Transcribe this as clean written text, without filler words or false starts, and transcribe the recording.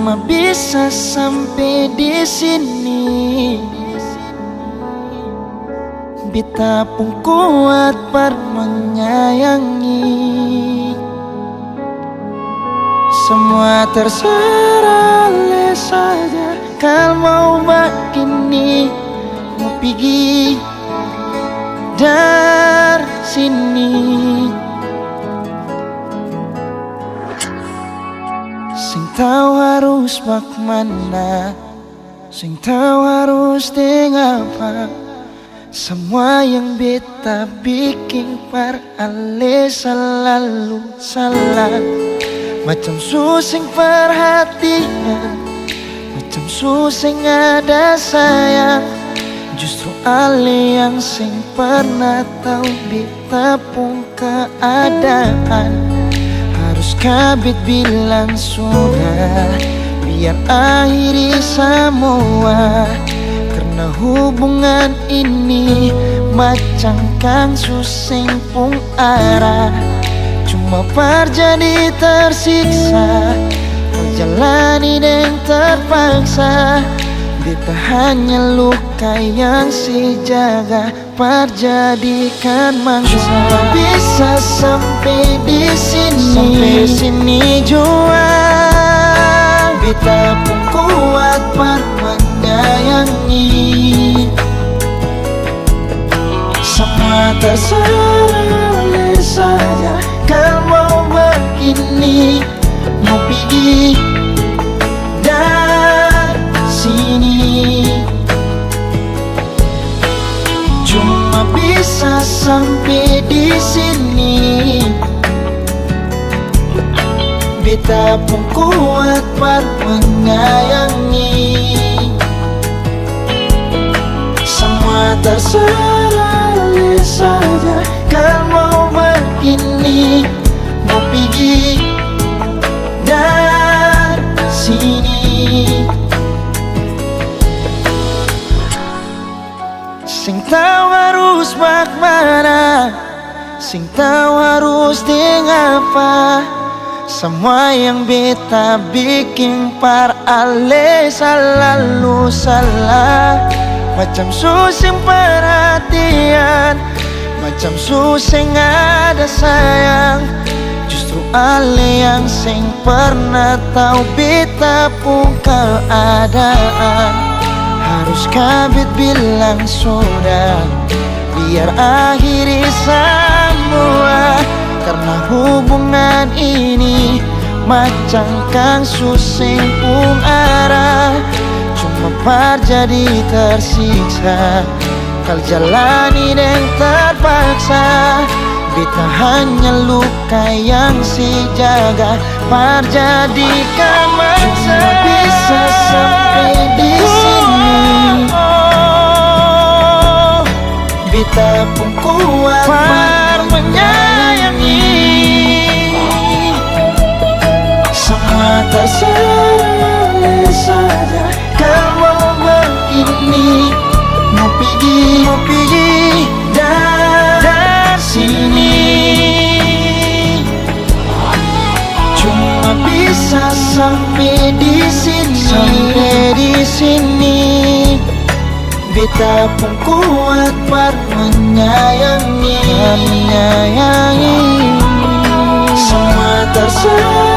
Cuma bisa sampai di sini. Beta pun kuat per menyayangi. Semua terserah le saja. Kalau mau begini, mau pergi dari sini. Sing tahu harus bagaimana, sing tahu harus dengan apa. Semua yang beta bikin par ale selalu salah. Macam susing perhatian, macam susing ada sayang. Justru ale yang sing pernah tahu beta pun keadaan. Harus kabit bilang sudah, biar akhiri semua. Karena hubungan ini macam kang susing pun arah. Cuma terjadi tersiksa, menjalani dan terpaksa. Beta hanya luka yang si jaga perjadikan mangsa. Cuma bisa sampai di sini, sampai sini jua. Beta pun kuat per menyayangi. Semua terserah saja. Kalau mau begini, mau pergi dari sini. Cuma bisa sampai di sini. Beta pun kuat per menyayangi. Semua terserah saja. Kalau mau begini, mau pergi dari sini. Sing tahu harus bagaimana, sing tahu harus dengan apa. Semua yang beta bikin par ale selalu salah. Macam susing perhatian, macam susing ada sayang. Justru ale yang sing pernah tahu beta pun keadaan. Harus kabit bilang sudah, biar akhiri semua. Karena hubungan ini macam kang susing pun arah. Cuma terjadi tersiksa, kal jalani dan terpaksa. Beta hanya luka yang si jaga perjadikan mangsa. Cuma bisa sampai di sini. Beta pun kuat per menyayangi. Semua terserah saja. Kalau begini, mau pergi dari sini. Cuma bisa sampai di sini, sampai di sini. Beta pun kuat per menyayangi. Semua terserah